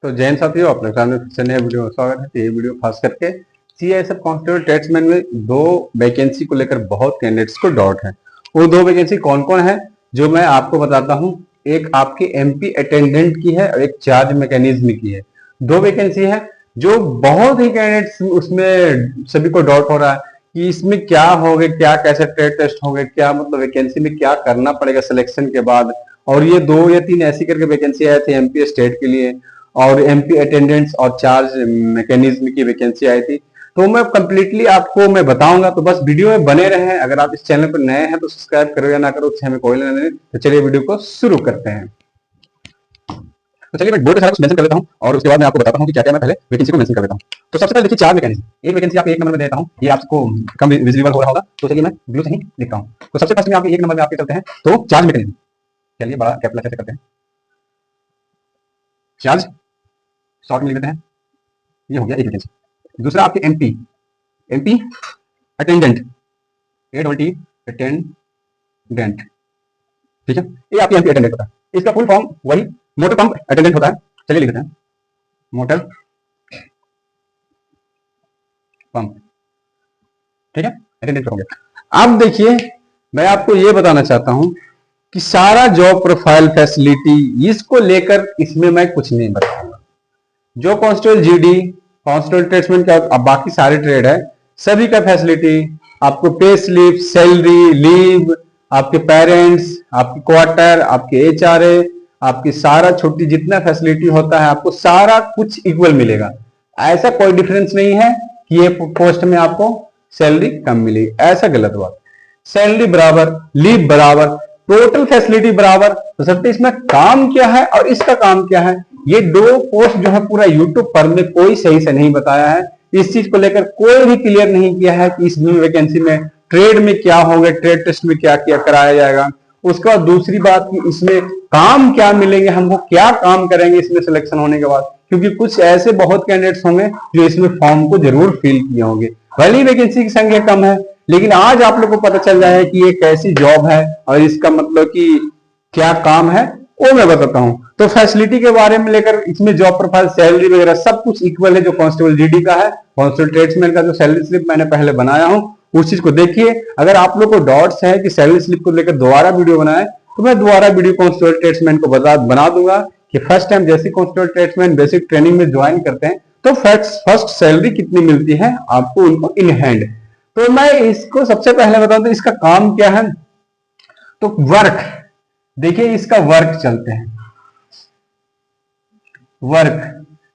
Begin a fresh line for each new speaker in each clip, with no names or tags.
तो जैन साथियों, अपने सामने फिर से नए वीडियो में स्वागत है। तो ये वीडियो खास करके सीआईएसएफ कांस्टेबल ट्रेड्समैन में दो वैकेंसी को लेकर बहुत कैंडिडेट्स को डाउट है। वो दो वैकेंसी कौन कौन है जो मैं आपको बताता हूँ। एक आपके एमपी अटेंडेंट की है और एक चार्ज मैकेनिज्म की है। दो वैकेंसी है जो बहुत ही कैंडिडेट्स उसमें सभी को डाउट हो रहा है कि इसमें क्या होगा, क्या कैसे ट्रेड टेस्ट होंगे, क्या मतलब वैकेंसी में क्या करना पड़ेगा सिलेक्शन के बाद। और ये 2 या 3 ऐसी करके वैकेंसी आए थे एमपी स्टेट के लिए और एमपी अटेंडेंट्स और चार्ज मैकेनिज्म की वैकेंसी आई थी। तो मैं कंप्लीटली आपको मैं बताऊंगा, तो बस वीडियो में बने रहें। अगर आप इस चैनल पर नए हैं तो सब्सक्राइब करो या ना करो, उससे हमें कोई लेना नहीं। तो चलिए वीडियो को शुरू करते हैं। तो चलिए मैं बोर्ड पे सारा कुछ मेंशन कर देता हूँ और उसके बाद मैं आपको बताता हूँ कि क्या क्या मैं पहले वैकेंसी को मेंशन कर देता हूँ। तो सबसे पहले देखिए चार्ज मैकेनिज्म, एक वैकेंसी आपको 1 नंबर में देता हूँ। ये आपको कम विजिबल हो रहा होगा, तो चलिए मैं ब्लू से ही लिखता हूँ। तो सबसे फर्स्ट में आपके 1 नंबर में आपके चलते हैं तो चार्ज मैकेनिज्म। चलिए बड़ा कैपिटल से करते हैं, चार्ज शॉर्ट में लिख देते हैं। ये हो गया एक वैकेंसी। दूसरा आपके एमपी अटेंडेंट, एडल्टी अटेंडेंट, ठीक है। ये आपके एमपी अटेंडेंट होता है। इसका फुल फॉर्म वही मोटर पंप अटेंडेंट होता है। चलिए लिख देते हैं मोटर पंप, ठीक है, अटेंडेंट हो गया। अब देखिए मैं आपको ये बताना चाहता हूं कि सारा जॉब प्रोफाइल फैसिलिटी इसको लेकर इसमें मैं कुछ नहीं बताऊंगा। जो कांस्टेबल जीडी, कांस्टेबल ट्रेड्समैन का अब बाकी सारे ट्रेड है, सभी का फैसिलिटी आपको पे स्लिप, सैलरी, लीव, आपके पेरेंट्स, आपके क्वार्टर, आपके एचआरए, आपकी सारा छुट्टी, जितना फैसिलिटी होता है आपको सारा कुछ इक्वल मिलेगा। ऐसा कोई डिफरेंस नहीं है कि ये पोस्ट में आपको सैलरी कम मिलेगी, ऐसा गलत बात। सैलरी बराबर, लीव बराबर, टोटल फैसिलिटी बराबर। तो सबसे इसमें काम क्या है और इसका काम क्या है, ये दो पोस्ट जो है पूरा यूट्यूब पर में कोई सही से नहीं बताया है। इस चीज को लेकर कोई भी क्लियर नहीं किया है कि इस न्यू वैकेंसी में ट्रेड में क्या होगा, ट्रेड टेस्ट में क्या क्या कराया जाएगा। उसके बाद दूसरी बात कि इसमें काम क्या मिलेंगे, हमको क्या काम करेंगे इसमें सिलेक्शन होने के बाद, क्योंकि कुछ ऐसे बहुत कैंडिडेट्स होंगे जो इसमें फॉर्म को जरूर फिल किए होंगे। भले ही वैकेंसी की संख्या कम है, लेकिन आज आप लोग को पता चल जाए कि ये कैसी जॉब है और इसका मतलब कि क्या काम है वो मैं बताता हूं। तो फैसिलिटी के बारे में लेकर इसमें जॉब प्रोफाइल, सैलरी वगैरह सब कुछ इक्वल है जो कांस्टेबल जीडी का है। कांस्टेबल ट्रेड्समैन का जो सैलरी स्लिप मैंने पहले बनाया हूं उस चीज को देखिए। अगर आप लोग को डाउट्स है कि सैलरी स्लिप को लेकर दोबारा वीडियो बनाए तो मैं दोबारा वीडियो कांस्टेबल ट्रेड्समैन को बना दूंगा कि फर्स्ट टाइम जैसे कांस्टेबल ट्रेड्समैन बेसिक ट्रेनिंग में ज्वाइन करते हैं तो फर्स्ट सैलरी कितनी मिलती है आपको उनको इन हैंड। तो मैं इसको सबसे पहले बताऊं तो इसका काम क्या है। तो वर्क देखिए, इसका वर्क चलते हैं। वर्क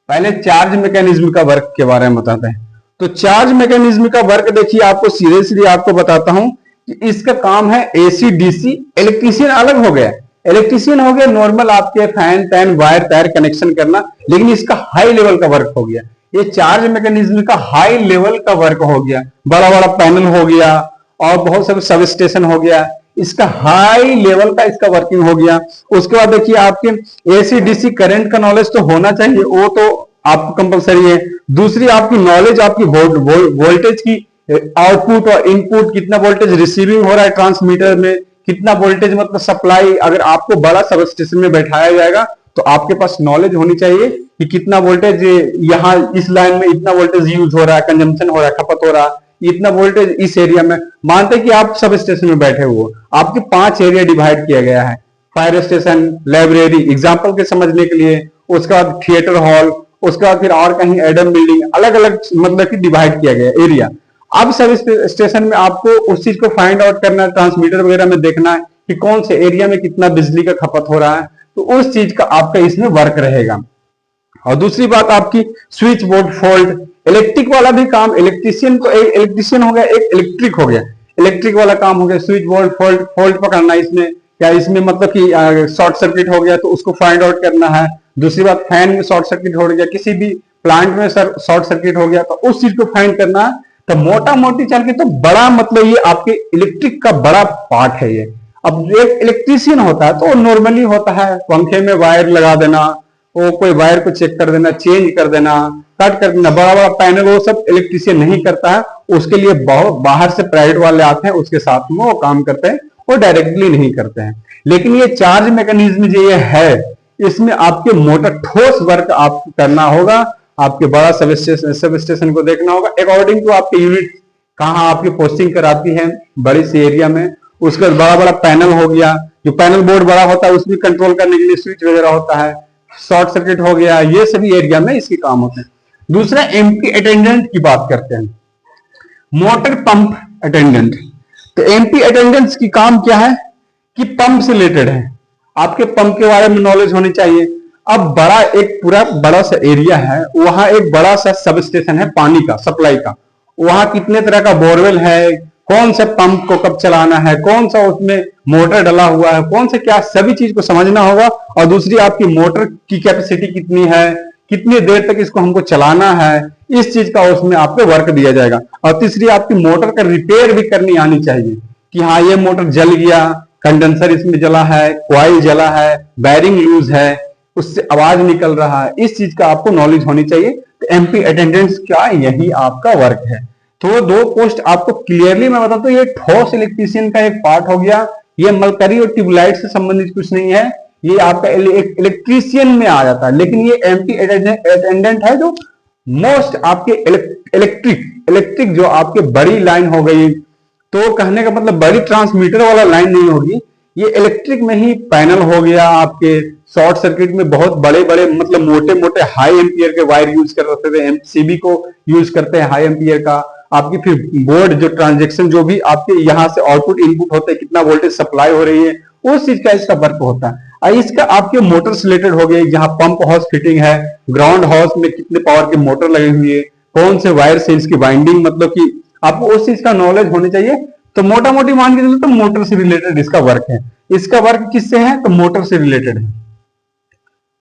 पहले चार्ज मैकेनिज्म का वर्क के बारे में बताते हैं। तो चार्ज मैकेनिज्म का वर्क देखिए, आपको सीरियसली आपको बताता हूं कि इसका काम है एसी डीसी। इलेक्ट्रीशियन अलग हो गया, इलेक्ट्रीशियन हो गया नॉर्मल आपके फैन टैन वायर तार कनेक्शन करना, लेकिन इसका हाई लेवल का वर्क हो गया। ये चार्ज मैकेनिज्म का हाई लेवल का वर्क हो गया, बड़ा बड़ा पैनल हो गया और बहुत सारे सब स्टेशन हो गया, इसका हाई लेवल का इसका वर्किंग हो गया। उसके बाद देखिए आपके एसी डीसी करंट का नॉलेज तो होना चाहिए, वो तो आपको कंपलसरी है। दूसरी आपकी नॉलेज आपकी वोल्टेज की, आउटपुट और इनपुट, कितना वोल्टेज रिसीविंग हो रहा है ट्रांसमीटर में, कितना वोल्टेज मतलब सप्लाई। अगर आपको बड़ा सब स्टेशन में बैठाया जाएगा तो आपके पास नॉलेज होनी चाहिए कि कितना वोल्टेज यहाँ इस लाइन में इतना वोल्टेज यूज हो रहा है, कंजम्पशन हो रहा है, खपत हो रहा है, इतना वोल्टेज इस एरिया में। मानते कि आप सब स्टेशन में बैठे हुए, आपके 5 एरिया डिवाइड किया गया है, फायर स्टेशन, लाइब्रेरी, एग्जाम्पल के समझने के लिए, उसके बाद थिएटर हॉल, उसके बाद फिर और कहीं एडम बिल्डिंग, अलग अलग मतलब कि डिवाइड किया गया एरिया। अब सब स्टेशन में आपको उस चीज को फाइंड आउट करना है, ट्रांसमीटर वगैरह में देखना है कि कौन से एरिया में कितना बिजली का खपत हो रहा है, तो उस चीज का आपका इसमें वर्क रहेगा। और दूसरी बात आपकी स्विच बोर्ड फॉल्ट, इलेक्ट्रिक वाला भी काम, इलेक्ट्रीशियन तो एक इलेक्ट्रीशियन हो गया, एक इलेक्ट्रिक हो गया, इलेक्ट्रिक वाला काम हो गया स्विच बोर्ड फॉल्ट पकड़ना इसमें, या इसमें मतलब कि शॉर्ट सर्किट हो गया तो उसको फाइंड आउट करना है। दूसरी बात फैन में शॉर्ट सर्किट हो गया, किसी भी प्लांट में शॉर्ट सर्किट हो गया तो उस चीज को फाइंड करना है। तो मोटा मोटी चल के तो बड़ा मतलब ये आपके इलेक्ट्रिक का बड़ा पार्ट है ये। अब एक इलेक्ट्रीशियन होता है तो नॉर्मली होता है पंखे में वायर लगा देना, वो कोई वायर को चेक कर देना, चेंज कर देना, कट कर देना, बड़ा बड़ा पैनल वो सब इलेक्ट्रीशियन नहीं करता है। उसके लिए बहुत बाहर से प्राइवेट वाले आते हैं, उसके साथ में वो काम करते हैं, वो डायरेक्टली नहीं करते हैं। लेकिन ये चार्ज मैकेनिज्म जो ये है, इसमें आपके मोटर ठोस वर्क आपको करना होगा, आपके बड़ा सब स्टेशन को देखना होगा अकॉर्डिंग टू आपके यूनिट कहाँ आपकी पोस्टिंग कराती है बड़ी सी एरिया में। उसके बाद बड़ा बड़ा पैनल हो गया, जो पैनल बोर्ड बड़ा होता है उसमें कंट्रोल करने के लिए स्विच वगैरह होता है, शॉर्ट सर्किट हो गया, ये सभी एरिया में इसके काम होते हैं। दूसरा एमपी अटेंडेंट की बात करते हैं, मोटर पंप अटेंडेंट। तो एमपी अटेंडेंट्स की काम क्या है कि पंप से रिलेटेड है, आपके पंप के बारे में नॉलेज होनी चाहिए। अब बड़ा एक पूरा बड़ा सा एरिया है, वहां एक बड़ा सा सब स्टेशन है पानी का सप्लाई का, वहां कितने तरह का बोरवेल है, कौन से पंप को कब चलाना है, कौन सा उसमें मोटर डला हुआ है, कौन से क्या, सभी चीज को समझना होगा। और दूसरी आपकी मोटर की कैपेसिटी कितनी है, कितनी देर तक इसको हमको चलाना है, इस चीज का उसमें आपको वर्क दिया जाएगा। और तीसरी आपकी मोटर का रिपेयर भी करनी आनी चाहिए कि हाँ ये मोटर जल गया, कंडेंसर इसमें जला है, कॉइल जला है, बैरिंग लूज है, उससे आवाज निकल रहा है, इस चीज का आपको नॉलेज होनी चाहिए। तो एमपी अटेंडेंट्स का यही आपका वर्क है। तो दो पोस्ट आपको क्लियरली मैं बताता हूँ, ये ठोस इलेक्ट्रीशियन का एक पार्ट हो गया, ये मलकरी और ट्यूबलाइट से संबंधित कुछ नहीं है, ये आपका इलेक्ट्रीशियन में आ जाता है। लेकिन ये एमपी अटेंडेंट है जो मोस्ट आपके इलेक्ट्रिक जो आपके बड़ी लाइन हो गई, तो कहने का मतलब बड़ी ट्रांसमीटर वाला लाइन नहीं होगी, ये इलेक्ट्रिक में ही पैनल हो गया, आपके शॉर्ट सर्किट में बहुत बड़े बड़े मतलब मोटे मोटे हाई एम्पियर के वायर यूज कर रहे थे, एमसीबी को यूज करते हैं हाई एम्पियर का। आपकी फिर बोर्ड जो ट्रांजेक्शन जो भी आपके यहाँ से आउटपुट इनपुट होते हैं, कितना वोल्टेज सप्लाई हो रही है, उस चीज का इसका वर्क होता है। और इसका आपके मोटर से रिलेटेड हो गया, जहां पंप हाउस फिटिंग है, ग्राउंड हाउस में कितने पावर की मोटर लगी हुई है, कौन से वायर से इसकी वाइंडिंग, मतलब कि आपको उस चीज का नॉलेज होनी चाहिए। तो मोटा मोटी मान के चलो तो मोटर से रिलेटेड इसका वर्क है। इसका वर्क किससे है, तो मोटर से रिलेटेड है,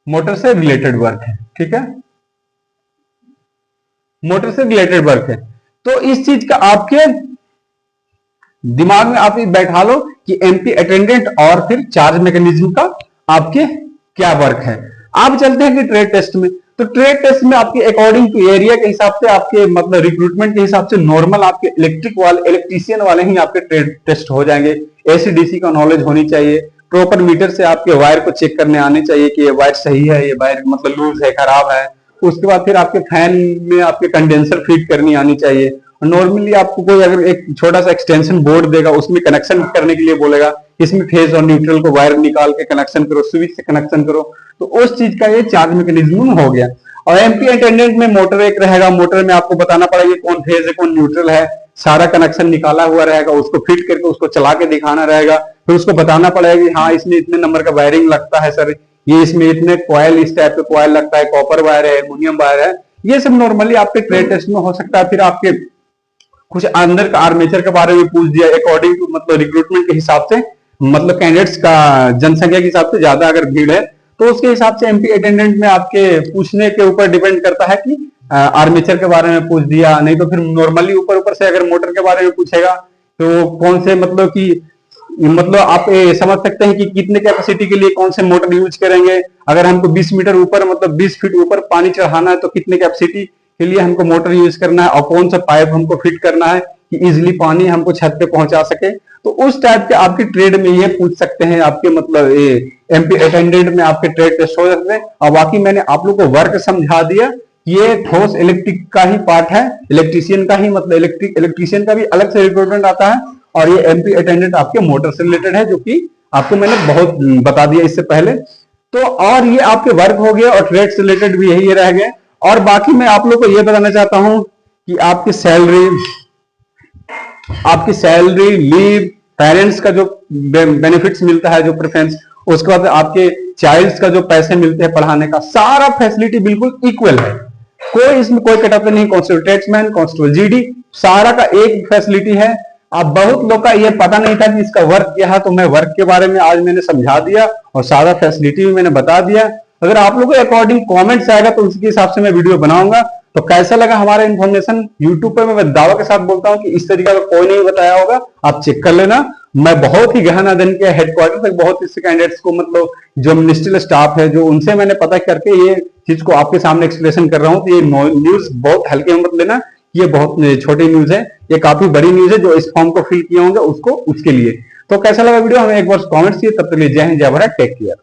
मोटर से रिलेटेड वर्क है, ठीक है, मोटर से रिलेटेड वर्क है। तो इस चीज का आपके दिमाग में आप बैठा लो कि एमपी अटेंडेंट और फिर चार्ज मैकेनिज्म का आपके क्या वर्क है। आप चलते हैं कि ट्रेड टेस्ट में, तो ट्रेड टेस्ट में आपके अकॉर्डिंग टू एरिया के हिसाब से, आपके मतलब रिक्रूटमेंट के हिसाब से नॉर्मल आपके इलेक्ट्रीशियन वाले ही आपके ट्रेड टेस्ट हो जाएंगे। एसी डीसी का नॉलेज होनी चाहिए, प्रॉपर मीटर से आपके वायर को चेक करने आने चाहिए कि ये वायर सही है, ये वायर मतलब लूज है, खराब है। उसके बाद फिर आपके फैन में आपके कंडेंसर फिट करनी आनी चाहिए। नॉर्मली आपको कोई अगर एक छोटा सा एक्सटेंशन बोर्ड देगा, उसमें कनेक्शन करने के लिए बोलेगा, इसमें फेज और न्यूट्रल को वायर निकाल के कनेक्शन करो, स्विच से कनेक्शन करो, तो उस चीज का ये चार्ज मैकेनिज्म हो गया। और एमपी अटेंडेंट में मोटर एक रहेगा, मोटर में आपको बताना पड़ेगा कौन फेज है कौन न्यूट्रल है, सारा कनेक्शन निकाला हुआ रहेगा, उसको फिट करके उसको चला के दिखाना रहेगा। फिर उसको बताना पड़ेगा कि हाँ इसमें इतने नंबर का वायरिंग लगता है सर, ये इसमें इतने कॉयल, इस टाइप के कॉयल लगता है, कॉपर वायर है, एल्यूमिनियम वायर है, ये सब नॉर्मली आपके ट्रेड टेस्ट में हो सकता है। फिर आपके कुछ अंदर का आर्मेचर के बारे में पूछ दिया अकॉर्डिंग टू मतलब रिक्रूटमेंट के हिसाब से, मतलब कैंडिडेट्स का जनसंख्या के हिसाब से ज्यादा अगर भीड़ है तो उसके हिसाब से एमपी अटेंडेंट में आपके पूछने के ऊपर डिपेंड करता है कि आर्मेचर के बारे में पूछ दिया, नहीं तो फिर नॉर्मली ऊपर ऊपर से अगर मोटर के बारे में पूछेगा तो कौन से मतलब कि मतलब आप समझ सकते हैं कि कितने कैपेसिटी के लिए कौन से मोटर यूज करेंगे। अगर हमको 20 मीटर ऊपर मतलब 20 फीट ऊपर पानी चढ़ाना है तो कितने कैपेसिटी के लिए हमको मोटर यूज करना है, और कौन सा पाइप हमको फिट करना है कि इजिली पानी हमको छत पे पहुंचा सके। तो उस टाइप के आपके ट्रेड में ये पूछ सकते हैं, आपके मतलब एमपी अटेंडेंट में आपके ट्रेड टेस्ट हो सकते हैं। और बाकी मैंने आप लोग को वर्क समझा दिया, ये ठोस इलेक्ट्रिक का ही पार्ट है, इलेक्ट्रीशियन का ही मतलब इलेक्ट्रीशियन का भी अलग से रिक्रूटमेंट आता है, और ये एमपी अटेंडेंट आपके मोटर से रिलेटेड है, जो कि आपको मैंने बहुत बता दिया इससे पहले। तो और ये आपके वर्क हो गया, और ट्रेड से रिलेटेड भी यही रह गए। और बाकी मैं आप लोग को ये बताना चाहता हूं कि आपकी सैलरी, लीव, पेरेंट्स का जो बेनिफिट्स मिलता है, जो प्रेफरेंस, उसके बाद आपके चाइल्ड्स का जो पैसे मिलते हैं पढ़ाने का, सारा फैसिलिटी बिल्कुल इक्वल है, कोई इसमें कोई कटौती नहीं। कांस्टेबल ट्रेड्समैन, कांस्टेबल जीडी, सारा का एक फैसिलिटी है। अब बहुत लोग का ये पता नहीं था कि इसका वर्क क्या है, तो मैं वर्क के बारे में आज मैंने समझा दिया और सारा फैसिलिटी भी मैंने बता दिया। अगर आप लोगों के अकॉर्डिंग कमेंट्स आएगा तो उसके हिसाब से मैं वीडियो बनाऊंगा। तो कैसा लगा हमारा इन्फॉर्मेशन, यूट्यूब पर मैं दावा के साथ बोलता हूं कि इस तरीका का कोई नहीं बताया होगा, आप चेक कर लेना। मैं बहुत ही गहन अध्ययन किया, हेडक्वार्टर तक बहुत इससे कैंडिडेट्स को मतलब जो मिनिस्ट्रियल स्टाफ है जो उनसे मैंने पता करके ये चीज को आपके सामने एक्सप्लेनेशन कर रहा हूँ। तो ये न्यूज बहुत हल्के में मत लेना, ये बहुत छोटी न्यूज है, ये काफी बड़ी न्यूज है। जो इस फॉर्म को फिल किए होंगे उसको उसके लिए। तो कैसा लगा वीडियो हमें एक बार कमेंट्स किए। तब तक लिए जय हिंद, जय भारत, टेक केयर।